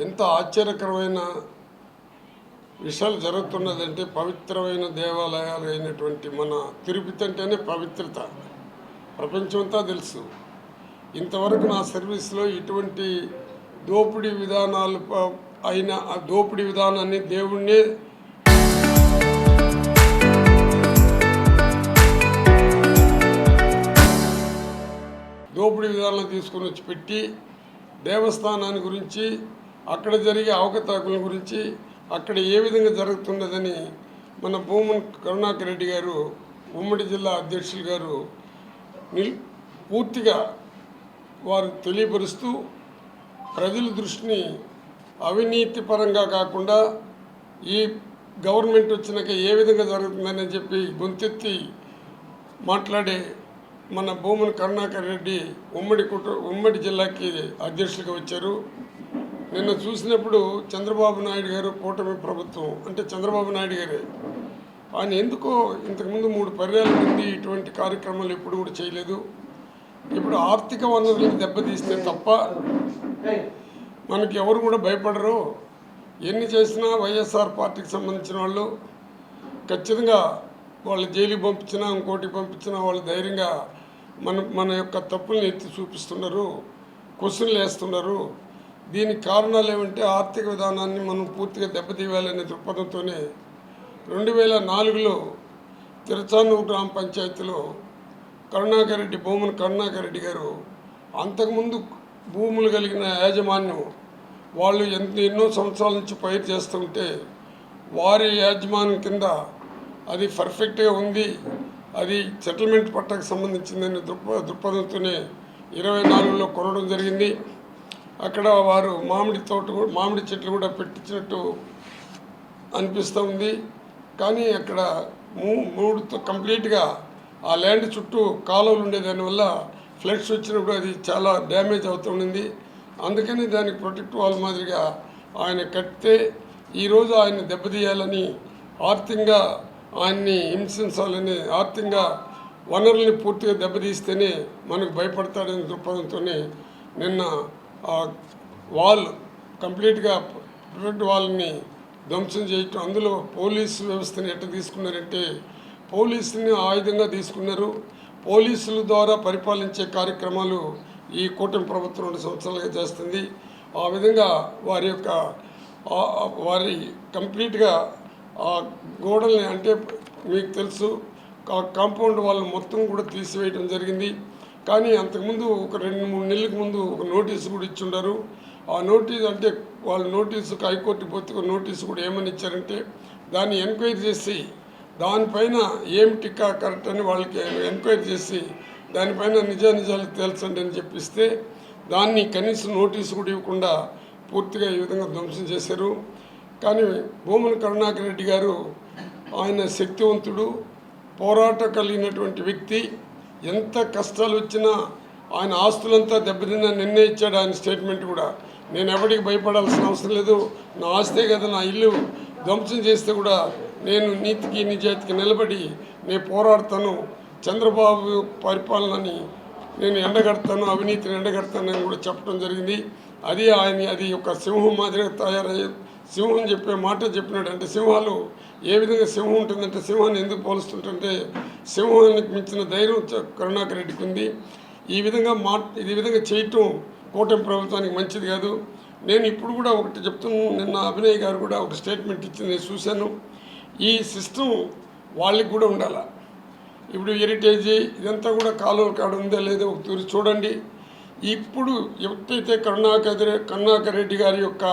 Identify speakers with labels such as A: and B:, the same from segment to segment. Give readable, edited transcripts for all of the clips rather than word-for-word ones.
A: ఎంత ఆశ్చర్యకరమైన విషయాలు జరుగుతున్నదంటే పవిత్రమైన దేవాలయాలు అయినటువంటి మన తిరుపతి అంటేనే పవిత్రత ప్రపంచమంతా తెలుసు. ఇంతవరకు నా సర్వీస్లో ఇటువంటి దోపిడీ విధానాలు అయిన ఆ దోపిడీ విధానాన్ని దేవుణ్ణే దోపిడీ విధానాలు తీసుకుని వచ్చి పెట్టి దేవస్థానాన్ని గురించి అక్కడ జరిగే అవకతవకల గురించి అక్కడ ఏ విధంగా జరుగుతున్నదని మన భూమన్ కరుణాకర్ రెడ్డి గారు ఉమ్మడి జిల్లా అధ్యక్షులు గారు పూర్తిగా వారు తెలియపరుస్తూ ప్రజల దృష్టిని అవినీతి పరంగా కాకుండా ఈ గవర్నమెంట్ వచ్చినాక ఏ విధంగా జరుగుతుందని చెప్పి గొంతెత్తి మాట్లాడే మన భూమన్ కరుణాకర్ రెడ్డి ఉమ్మడి జిల్లాకి అధ్యక్షులుగా వచ్చారు. నిన్న చూసినప్పుడు చంద్రబాబు నాయుడు గారు కూటమి ప్రభుత్వం అంటే చంద్రబాబు నాయుడు గారే ఆయన ఎందుకో ఇంతకుముందు 3 పర్యాల నుండి ఇటువంటి కార్యక్రమాలు ఎప్పుడు కూడా చేయలేదు. ఇప్పుడు ఆర్థిక వనరులను దెబ్బతీస్తే తప్ప మనకి ఎవరు కూడా భయపడరు. ఎన్ని చేసినా వైఎస్ఆర్ పార్టీకి సంబంధించిన వాళ్ళు ఖచ్చితంగా వాళ్ళు జైలుకి పంపించినా ఇంకోటి పంపించినా వాళ్ళు ధైర్యంగా మన యొక్క తప్పుల్ని ఎత్తి చూపిస్తున్నారు, క్వశ్చన్లు వేస్తున్నారు. దీనికి కారణాలు ఏమంటే ఆర్థిక విధానాన్ని మనం పూర్తిగా దెబ్బతీయాలనే దృక్పథంతోనే 2004లో తిరుచానూరు గ్రామ పంచాయతీలో భూమన్ కరుణాకర్ రెడ్డి గారు అంతకుముందు భూములు కలిగిన యాజమాన్యం వాళ్ళు ఎన్నో సంవత్సరాల నుంచి పైరు చేస్తుంటే వారి యాజమాన్యం కింద అది పర్ఫెక్ట్గా ఉంది, అది సెటిల్మెంట్ పట్టకు సంబంధించిందని దృక్పథంతోనే 24లో కొనడం జరిగింది. అక్కడ వారు మామిడి చెట్లు కూడా పెట్టించినట్టు అనిపిస్తూ ఉంది. కానీ అక్కడ కంప్లీట్గా ఆ ల్యాండ్ చుట్టూ కాలువలు ఉండేదానివల్ల ఫ్లడ్స్ వచ్చినప్పుడు అది చాలా డ్యామేజ్ అవుతుండింది. అందుకని దానికి ప్రొటెక్ట్ వాల్ మాదిరిగా ఆయన కట్టితే ఈరోజు ఆయన దెబ్బతీయాలని ఆర్థికంగా ఆయన్ని హింసించాలని ఆర్థికంగా వనరుల్ని పూర్తిగా దెబ్బతీస్తేనే మనకు భయపడతాడనే దృక్పథంతోనే నిన్న ఆ వాల్ కంప్లీట్గా ప్రొటెక్ట్ వాల్ని ధ్వంసం చేయటం, అందులో పోలీసు వ్యవస్థని ఎట్లా తీసుకున్నారంటే పోలీసుని ఆయుధంగా తీసుకున్నారు. పోలీసుల ద్వారా పరిపాలించే కార్యక్రమాలు ఈ కూటమి ప్రభుత్వం 2 సంవత్సరాలుగా చేస్తుంది. ఆ విధంగా వారి కంప్లీట్గా ఆ గోడల్ని అంటే మీకు తెలుసు కాంపౌండ్ వాళ్ళు మొత్తం కూడా తీసివేయడం జరిగింది. కానీ అంతకుముందు ఒక 2-3 నెలలకు ముందు ఒక నోటీసు కూడా ఇచ్చిండారు. ఆ నోటీసు అంటే వాళ్ళు నోటీసుకు హైకోర్టుకి పోతే ఒక నోటీసు కూడా ఏమని ఇచ్చారంటే దాన్ని ఎంక్వైరీ చేసి దానిపైన ఏమిటి కరెక్ట్ అని వాళ్ళకి ఎంక్వైరీ చేసి దానిపైన నిజాలు తేల్చండి అని చెప్పిస్తే దాన్ని కనీసం నోటీసు కూడా ఇవ్వకుండా పూర్తిగా ఈ విధంగా ధ్వంసం చేశారు. కానీ భూమన్ కరుణాకర్ రెడ్డి గారు ఆయన శక్తివంతుడు, పోరాట కలిగినటువంటి వ్యక్తి. ఎంత కష్టాలు వచ్చినా ఆయన ఆస్తులంతా దెబ్బతిన్న నిర్ణయించాడు ఆయన స్టేట్మెంట్ కూడా. నేను ఎవరికి భయపడాల్సిన అవసరం లేదు, నా ఆస్తే కదా నా ఇల్లు ధ్వంసం చేస్తే కూడా నేను నీతికి నిజాయితీకి నిలబడి నేను పోరాడతాను, చంద్రబాబు పరిపాలనని నేను ఎండగడతాను, అవినీతిని ఎండగడతానని కూడా చెప్పడం జరిగింది. అది ఒక సింహం మాదిరిగా తయారయ్యే సింహం చెప్పే మాట చెప్పినాడు. అంటే సింహాలు ఏ విధంగా సింహం ఉంటుందంటే సింహాన్ని ఎందుకు పోలుస్తుంటే సింహానికి మించిన ధైర్యం కరుణాకర్ రెడ్డికి ఉంది. ఈ విధంగా చేయటం కూటమి ప్రభుత్వానికి మంచిది కాదు. నేను ఇప్పుడు కూడా ఒకటి చెప్తున్నాను, నిన్న అభినయ్ గారు కూడా ఒక స్టేట్మెంట్ ఇచ్చింది నేను చూశాను. ఈ సిస్టమ్ వాళ్ళకి కూడా ఉండాలి. ఇప్పుడు హెరిటేజీ ఇదంతా కూడా కాలువల కాడ ఉందా లేదో ఒకసారి చూడండి. ఇప్పుడు ఎప్పుడైతే కరుణాకర్ రెడ్డి గారి యొక్క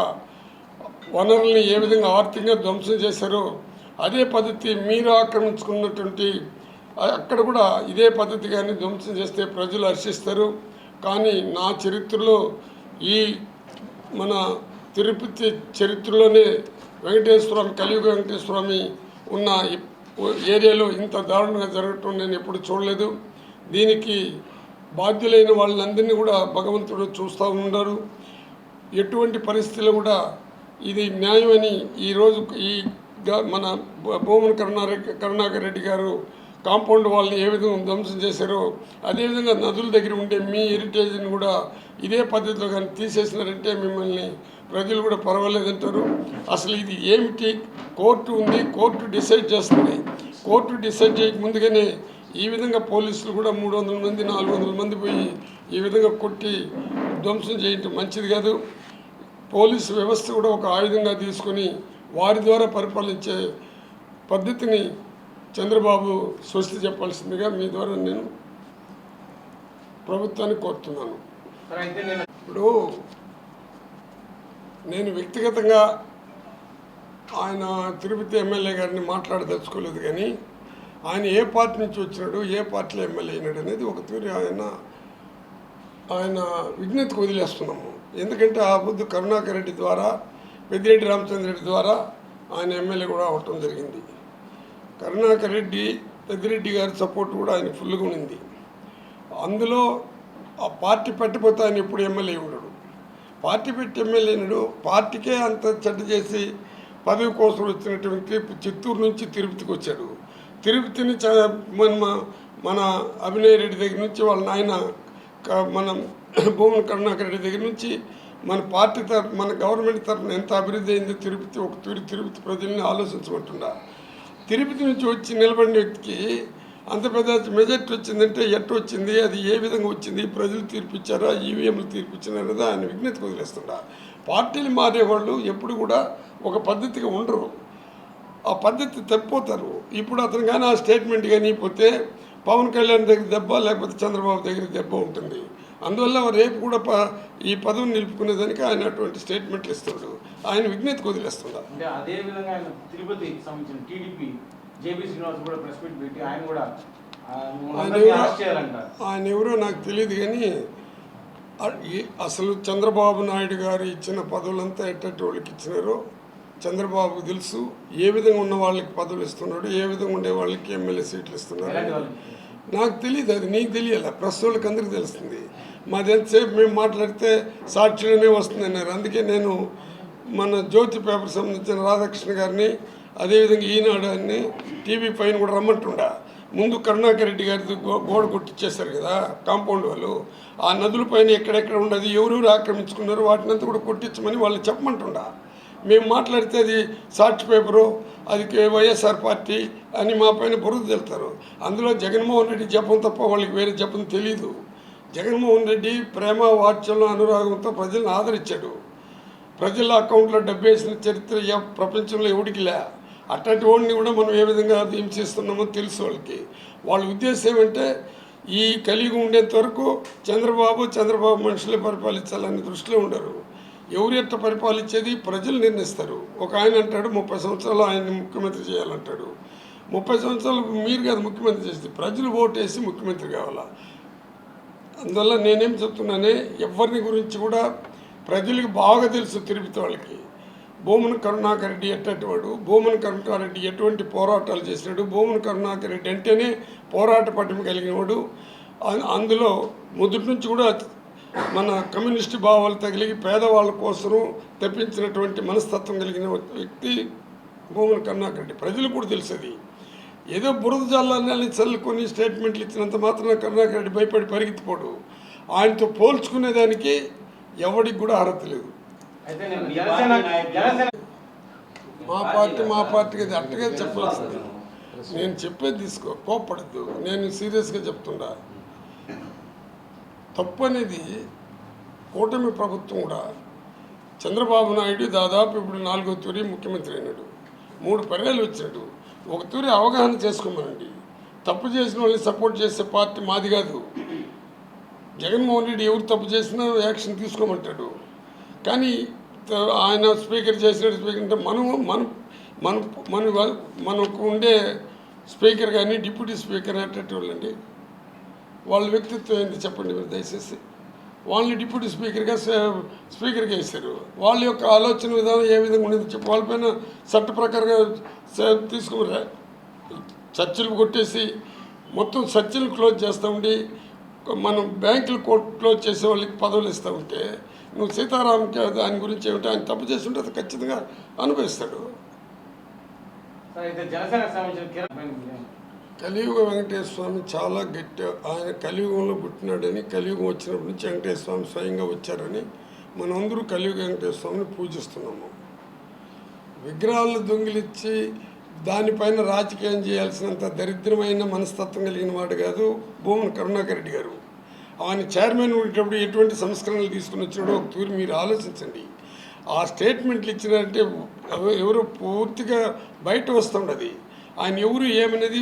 A: వనరుల్ని ఏ విధంగా ఆర్థికంగా ధ్వంసం చేశారో అదే పద్ధతి మీరు ఆక్రమించుకున్నటువంటి అక్కడ కూడా ఇదే పద్ధతి కానీ ధ్వంసం చేస్తే ప్రజలు హర్షిస్తారు. కానీ నా చరిత్రలో ఈ మన తిరుపతి చరిత్రలోనే కలియుగ వెంకటేశ్వర స్వామి ఉన్న ఏరియాలో ఇంత దారుణంగా జరగటం నేను ఎప్పుడు చూడలేదు. దీనికి బాధ్యులైన వాళ్ళందరినీ కూడా భగవంతుడు చూస్తూ ఉన్నారు. ఎటువంటి పరిస్థితుల్లో కూడా ఇది న్యాయమని ఈరోజు మన భూమన్ కరుణాకర్ రెడ్డి గారు కాంపౌండ్ వాళ్ళని ఏ విధంగా ధ్వంసం చేశారో అదేవిధంగా నదుల దగ్గర ఉండే మీ హెరిటేజ్ని కూడా ఇదే పద్ధతిలో కానీ తీసేసినారంటే మిమ్మల్ని ప్రజలు కూడా పర్వాలేదంటారు. అసలు ఇది ఏమిటి, కోర్టు ఉంది, కోర్టు డిసైడ్ చేస్తుంది. కోర్టు డిసైడ్ చేయక ముందుగానే ఈ విధంగా పోలీసులు కూడా 300 మంది 400 మంది పోయి ఈ విధంగా కొట్టి ధ్వంసం చేయటం మంచిది కాదు. పోలీసు వ్యవస్థ కూడా ఒక ఆయుధంగా తీసుకొని వారి ద్వారా పరిపాలించే పద్ధతిని చంద్రబాబు స్వస్తి చెప్పాల్సిందిగా మీ ద్వారా నేను ప్రభుత్వాన్ని కోరుతున్నాను. ఇప్పుడు నేను వ్యక్తిగతంగా ఆయన తిరుపతి ఎమ్మెల్యే గారిని మాట్లాడదలుచుకోలేదు, కానీ ఆయన ఏ పార్టీ నుంచి వచ్చినాడు, ఏ పార్టీలో ఎమ్మెల్యే అయినాడు అనేది ఒక తీరు ఆయన విజ్ఞతకు వదిలేస్తున్నాము. ఎందుకంటే ఆ పొద్దు కరుణాకర్ రెడ్డి ద్వారా, పెద్దిరెడ్డి రామచంద్ర రెడ్డి ద్వారా ఆయన ఎమ్మెల్యే కూడా అవటం జరిగింది. కరుణాకర్ రెడ్డి, పెద్దిరెడ్డి గారి సపోర్ట్ కూడా ఆయన ఫుల్గా ఉంది. అందులో ఆ పార్టీ పెట్టిపోతే ఆయన ఎప్పుడు ఎమ్మెల్యే ఉండడు. పార్టీ పెట్టి ఎమ్మెల్యే అయినాడు. పార్టీకే అంత చెడ్డ చేసి పదవి కోసం వచ్చినటువంటి చిత్తూరు నుంచి తిరుపతికి వచ్చాడు. తిరుపతిని మన అభినయ్ రెడ్డి దగ్గర నుంచి వాళ్ళ నాయన మన భూమన కరుణాకర్ రెడ్డి దగ్గర నుంచి మన పార్టీ తరఫు, మన గవర్నమెంట్ తరఫున ఎంత అభివృద్ధి అయిందో తిరుపతి ఒక తిరుపతి ప్రజల్ని ఆలోచించమంటున్నా. తిరుపతి నుంచి వచ్చి నిలబడిన వ్యక్తికి అంత పెద్ద మెజార్టీ వచ్చిందంటే ఎట్టు వచ్చింది, అది ఏ విధంగా వచ్చింది, ప్రజలు తీర్పిచ్చారా, ఈవీఎంలు తీర్పిచ్చారనేది ఆయన విజ్ఞతకు వదిలేస్తుండ. పార్టీలు మారేవాళ్ళు ఎప్పుడు కూడా ఒక పద్ధతిగా ఉండరు, ఆ పద్ధతి తప్పిపోతారు. ఇప్పుడు అతను కానీ ఆ స్టేట్మెంట్ కానీ పోతే పవన్ కళ్యాణ్ దగ్గర దెబ్బ, లేకపోతే చంద్రబాబు దగ్గర దెబ్బ ఉంటుంది. అందువల్ల రేపు కూడా ఈ పదవిని నిలుపుకునేదానికి ఆయన అటువంటి స్టేట్మెంట్లు ఇస్తాడు. ఆయన విజ్ఞతకు వదిలేస్తున్నారు.
B: అంటే అదే విధంగా ఆయన తిరుపతికి సంబంధించిన టీడీపీ జేపీ శ్రీనివాస్ కూడా ప్రెస్ మీట్ పెట్టి ఆయన కూడా
A: ఆయన ఎవరో నాకు తెలియదు, కానీ అసలు చంద్రబాబు నాయుడు గారు ఇచ్చిన పదవులంతా ఎట్టటి వాళ్ళకి ఇచ్చినారో చంద్రబాబుకు తెలుసు. ఏ విధంగా ఉన్న వాళ్ళకి పదవులు ఇస్తున్నాడు, ఏ విధంగా ఉండే వాళ్ళకి ఎమ్మెల్యే సీట్లు ఇస్తున్నారు నాకు తెలియదు. అది నీకు తెలియాలి, ప్రెస్ వాళ్ళకి అందరికీ తెలుస్తుంది. మాది ఎంతసేపు మేము మాట్లాడితే సాక్షిలోనే వస్తుంది అన్నారు. అందుకే నేను మన జ్యోతి పేపర్ సంబంధించిన రాధాకృష్ణ గారిని, అదేవిధంగా ఈనాడు అని టీవీ పైన కూడా రమ్మంటుండా. ముందు కరుణాకర్ రెడ్డి గారిది గోడ కొట్టించేశారు కదా కాంపౌండ్ వాళ్ళు. ఆ నదుల పైన ఎక్కడెక్కడ ఉండదు, ఎవరెవరు ఆక్రమించుకున్నారు వాటినంతా కూడా కొట్టించమని వాళ్ళు చెప్పమంటుండా. మేము మాట్లాడితే అది సాక్షి పేపరు, అది వైఎస్ఆర్ పార్టీ అని మా పైన బురద తెలుతారు. అందులో జగన్మోహన్ రెడ్డి జపం తప్ప వాళ్ళకి వేరే జపం తెలీదు. జగన్మోహన్ రెడ్డి ప్రేమ, వాత్సల్యం, అనురాగంతో ప్రజలను ఆదరించాడు. ప్రజల అకౌంట్లో డబ్బు వేసిన చరిత్ర ప్రపంచంలో ఎవడికిలే. అట్లాంటి వాడిని కూడా మనం ఏ విధంగా హింసిస్తున్నామో తెలుసు వాళ్ళకి. వాళ్ళ ఉద్దేశం ఏమంటే ఈ కలిగి ఉండేంత వరకు చంద్రబాబు మనుషులే పరిపాలించాలని దృష్టిలో ఉండరు. ఎవరు ఎట్లా పరిపాలించేది ప్రజలు నిర్ణయిస్తారు. ఒక ఆయన అంటాడు 30 సంవత్సరాలు ఆయన్ని ముఖ్యమంత్రి చేయాలంటాడు. 30 సంవత్సరాలు మీరు కాదు ముఖ్యమంత్రి చేస్తే, ప్రజలు ఓటేసి ముఖ్యమంత్రి కావాలా. అందువల్ల నేనేం చెప్తున్నానే, ఎవరిని గురించి కూడా ప్రజలకు బాగా తెలుసు. తిరుపతి వాళ్ళకి భూమన కరుణాకర్ రెడ్డి ఎట్టటి వాడు, భూమన కరుణాకర్ రెడ్డి ఎటువంటి పోరాటాలు చేసినాడు, భూమన కరుణాకర్ రెడ్డి అంటేనే పోరాట పటిమ కలిగిన వాడు. అందులో మొదటి నుంచి కూడా మన కమ్యూనిస్టు భావాలు తగిలి పేదవాళ్ళ కోసం తెప్పించినటువంటి మనస్తత్వం కలిగిన వ్యక్తి భూమన కరుణాకర్ రెడ్డి. ప్రజలకు కూడా తెలుసు. ఏదో బురద జల్లాన్ని చల్లుకొని స్టేట్మెంట్లు ఇచ్చినంత మాత్రం కరుణాకర్ రెడ్డి భయపడి పరిగెత్తిపోడు. ఆయనతో పోల్చుకునేదానికి ఎవరికి కూడా అర్హత లేదు. మా పార్టీకి అది అట్టగా చెప్పాల్సింది. నేను చెప్పేది తీసుకో, కోప్పడద్దు. నేను సీరియస్గా చెప్తుండా. తప్పు అనేది కూటమి ప్రభుత్వం కూడా. చంద్రబాబు నాయుడు దాదాపు ఇప్పుడు 4వ తూరి ముఖ్యమంత్రి అయినాడు, 3 పర్యాలు వచ్చాడు. ఒక తూరి అవగాహన చేసుకోమనండి. తప్పు చేసిన వాళ్ళని సపోర్ట్ చేసే పార్టీ మాది కాదు. జగన్మోహన్ రెడ్డి ఎవరు తప్పు చేసినా యాక్షన్ తీసుకోమంటాడు. కానీ ఆయన స్పీకర్ చేసినట్టు స్పీకర్ అంటే మనకు ఉండే స్పీకర్ కానీ డిప్యూటీ స్పీకర్ అట్టేటి వాళ్ళండి. వాళ్ళ వ్యక్తిత్వం ఏంటి చెప్పండి మీరు దయచేసి. వాళ్ళని డిప్యూటీ స్పీకర్గా వేశారు. వాళ్ళ యొక్క ఆలోచన విధానం ఏ విధంగా ఉండేది చెప్పి వాళ్ళపైన చట్ట ప్రకారంగా తీసుకుని చర్చలు కొట్టేసి మొత్తం చర్చలు క్లోజ్ చేస్తూ ఉండి మనం బ్యాంకులు క్లోజ్ చేసే వాళ్ళకి పదవులు ఇస్తూ ఉంటే నువ్వు సీతారాంకి దాని గురించి ఏమిటి, ఆయన తప్పు చేసి ఉంటే అది ఖచ్చితంగా అనుభవిస్తాడు. కలియుగ వెంకటేశ్వర స్వామి చాలా గట్టి. ఆయన కలియుగంలో పుట్టినాడని, కలియుగం వచ్చినప్పటి నుంచి వెంకటేశ్వర స్వామి స్వయంగా వచ్చారని మనందరూ కలియుగ వెంకటేశ్వర స్వామిని పూజిస్తున్నాము. విగ్రహాలను దొంగిలించి దానిపైన రాజకీయం చేయాల్సినంత దరిద్రమైన మనస్తత్వం కలిగిన వాడు కాదు భూమన కరుణాకర్ రెడ్డి గారు. ఆయన చైర్మన్ ఉండేటప్పుడు ఎటువంటి సంస్కరణలు తీసుకుని వచ్చాడో ఒక తూరి మీరు ఆలోచించండి. ఆ స్టేట్మెంట్లు ఇచ్చినారంటే ఎవరు పూర్తిగా బయట వస్తుండదు. ఆయన ఎవరు ఏమనేది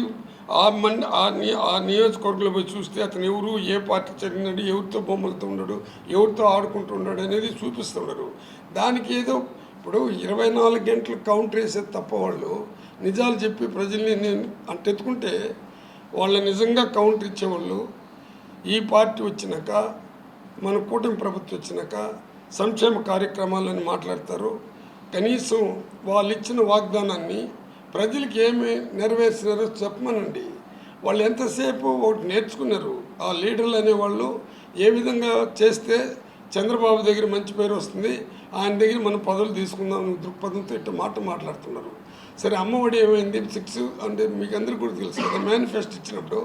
A: ఆ నియోజకవర్గంలో పోయి చూస్తే అతను ఎవరు, ఏ పార్టీ చెందినాడు, ఎవరితో బొమ్మలతో ఉన్నాడు, ఎవరితో ఆడుకుంటూ ఉన్నాడు అనేది చూపిస్తున్నారు. దానికి ఏదో ఇప్పుడు 24 గంటలు కౌంటర్ వేసేది తప్ప వాళ్ళు నిజాలు చెప్పి ప్రజల్ని నేను అంటెత్తుకుంటే వాళ్ళ నిజంగా కౌంటర్ ఇచ్చేవాళ్ళు ఈ పార్టీ వచ్చినాక, మన కూటమి ప్రభుత్వం వచ్చినాక సంక్షేమ కార్యక్రమాలని మాట్లాడతారు. కనీసం వాళ్ళు ఇచ్చిన వాగ్దానాన్ని ప్రజలకి ఏమి నెరవేర్చినారో చెప్పమనండి. వాళ్ళు ఎంతసేపు ఒకటి నేర్చుకున్నారు. ఆ లీడర్లు అనేవాళ్ళు ఏ విధంగా చేస్తే చంద్రబాబు దగ్గర మంచి పేరు వస్తుంది, ఆయన దగ్గర మనం పదవులు తీసుకుందాం దృక్పథంతో ఇట్లా మాట్లాడుతున్నారు. సరే, అమ్మఒడి ఏమైంది? 6 అంటే మీకు అందరికీ కూడా తెలుసు కదా, మేనిఫెస్టో ఇచ్చినప్పుడు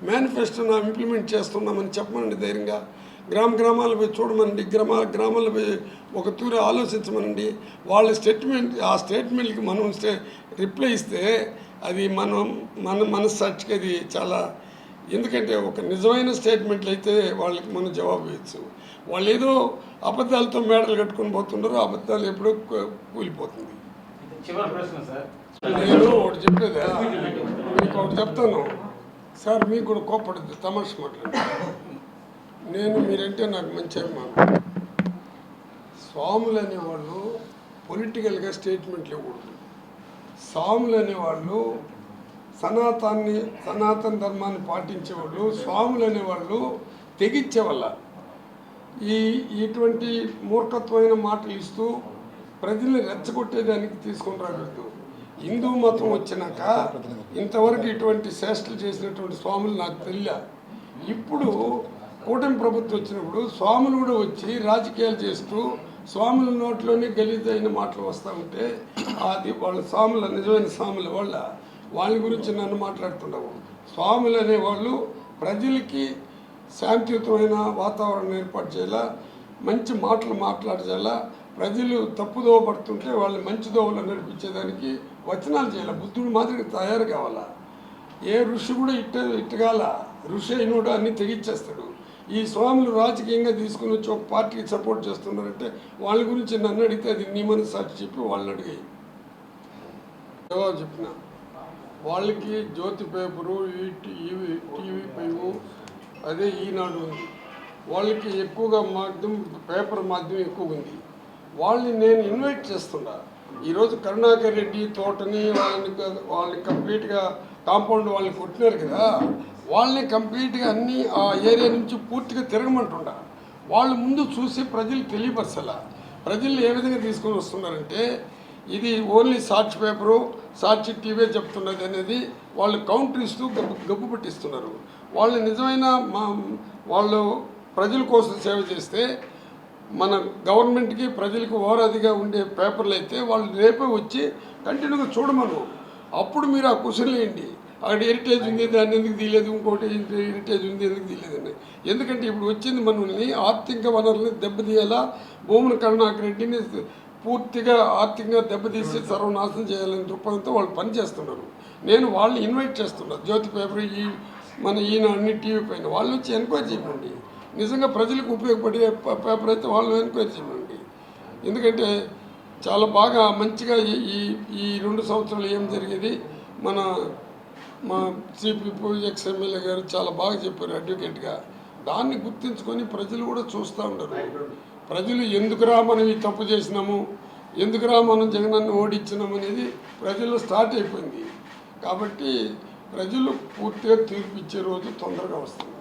A: మేనిఫెస్టోను ఇంప్లిమెంట్ చేస్తున్నామని చెప్పమనండి ధైర్యంగా. గ్రామాలు పోయి చూడమనండి, గ్రామాల్లో పోయి ఒక తూరి ఆలోచించమనండి. వాళ్ళ ఆ స్టేట్మెంట్కి మనం రిప్లై ఇస్తే అది మన మనస్సాక్షికి అది చాలా, ఎందుకంటే ఒక నిజమైన స్టేట్మెంట్లు అయితే వాళ్ళకి మనం జవాబు ఇవ్వచ్చు. వాళ్ళు ఏదో అబద్ధాలతో మేడలు కట్టుకొని పోతుంటారు, అబద్ధాలు ఎప్పుడో కూలిపోతుంది.
B: చివరి ప్రశ్న సార్,
A: నేను ఒకటి చెప్పేది మీకు ఒకటి చెప్తాను సార్, మీకు కూడా కోప్పడుద్ది తమాష మాట్లాడు. మీరంటే నాకు మంచి అభిమానం. స్వాములు అనేవాళ్ళు పొలిటికల్గా స్టేట్మెంట్లు ఇవ్వకూడదు. స్వాములు అనేవాళ్ళు సనాతన ధర్మాన్ని పాటించేవాళ్ళు. స్వాములు అనేవాళ్ళు తెగించేవాళ్ళ ఇటువంటి మూర్ఖత్వమైన మాటలు ఇస్తూ ప్రజల్ని రెచ్చగొట్టేదానికి తీసుకొని రాకూడదు. హిందూ మతం వచ్చినాక ఇంతవరకు ఇటువంటి చేష్టలు చేసినటువంటి స్వాములు నాకు తెలియదు. ఇప్పుడు కూటమి ప్రభుత్వం వచ్చినప్పుడు స్వాములు కూడా వచ్చి రాజకీయాలు చేస్తూ స్వాముల నోట్లోనే గలీజైన మాటలు వస్తూ ఉంటే అది వాళ్ళ స్వాముల నిజమైన స్వాముల వాళ్ళ గురించి నన్ను మాట్లాడుతున్నావు. స్వాములు అనేవాళ్ళు ప్రజలకి శాంతియుతమైన వాతావరణం ఏర్పాటు చేయాలా, మంచి మాటలు మాట్లాడాలా, ప్రజలు తప్పుదోవ పడుతుంటే వాళ్ళు మంచి దోవలో నడిపించేదానికి వచనాలు చేయాలి. బుద్ధుడు మాదిరిగా తయారు కావాలా. ఏ ఋషి కూడా ఇట్టగాల ఋషి అయినోడు అన్నీ తెగించేస్తాడు. ఈ స్వాములు రాజకీయంగా తీసుకుని వచ్చి ఒక పార్టీకి సపోర్ట్ చేస్తున్నారంటే వాళ్ళ గురించి నన్ను అడిగితే అది నీ మనసాక్షి చెప్పి వాళ్ళని అడిగాయి జవాబు చెప్పిన. వాళ్ళకి జ్యోతి పేపరు, టీవీ5, అదే ఈనాడు ఉంది. వాళ్ళకి ఎక్కువగా పేపర్ మాధ్యమం ఎక్కువ ఉంది. వాళ్ళని నేను ఇన్వైట్ చేస్తున్నా. ఈరోజు కరుణాకర్ రెడ్డి తోటని వాళ్ళని కంప్లీట్గా కాంపౌండ్ వాళ్ళని కొట్టినారు కదా, వాళ్ళని కంప్లీట్గా అన్నీ ఆ ఏరియా నుంచి పూర్తిగా తిరగమంటుండ. వాళ్ళు ముందు చూసి ప్రజలకు తెలియపరచాల. ప్రజలు ఏ విధంగా తీసుకొని వస్తున్నారంటే ఇది ఓన్లీ సాక్షి పేపరు, సాక్షి టీవీ చెప్తున్నది అనేది వాళ్ళు కౌంటర్ ఇస్తూ గబ్బు పట్టిస్తున్నారు. వాళ్ళు నిజమైన వాళ్ళు ప్రజల కోసం సేవ చేస్తే మన గవర్నమెంట్కి ప్రజలకు ఓరాదిగా ఉండే పేపర్లు అయితే వాళ్ళు రేపే వచ్చి కంటిన్యూగా చూడమను. అప్పుడు మీరు ఆ క్వశ్చన్లు వేయండి, అక్కడ హెరిటేజ్ ఉంది దాన్ని ఎందుకు తీయలేదు, ఇంకోటి హెరిటేజ్ ఉంది ఎందుకు తీయలేదని. ఎందుకంటే ఇప్పుడు వచ్చింది మనల్ని ఆర్థిక వనరుల్ని దెబ్బతీయాలా, భూమన కరుణాకర్ రెడ్డిని పూర్తిగా ఆర్థికంగా దెబ్బతీసి సర్వనాశనం చేయాలని దృక్పథంతో వాళ్ళు పనిచేస్తున్నారు. నేను వాళ్ళని ఇన్వైట్ చేస్తున్నా. జ్యోతి పేపర్ మన అన్ని టీవీ పైన వాళ్ళు వచ్చి ఎంక్వైరీ చేయండి. నిజంగా ప్రజలకు ఉపయోగపడే పేపర్ అయితే వాళ్ళు ఎంక్వైరీ చేయండి. ఎందుకంటే చాలా బాగా మంచిగా ఈ 2 సంవత్సరాలు ఏం జరిగేది మా సిపి ఎక్స్ఎమ్మెల్యే గారు చాలా బాగా చెప్పారు అడ్వకేట్గా. దాన్ని గుర్తించుకొని ప్రజలు కూడా చూస్తూ ఉండరు. ప్రజలు ఎందుకురా మనం ఈ తప్పు చేసినాము, ఎందుకురా మనం జగనన్న ఓడించినాము అనేది ప్రజల్లో స్టార్ట్ అయిపోయింది. కాబట్టి ప్రజలు పూర్తిగా తీర్పు ఇచ్చే రోజు తొందరగా వస్తుంది.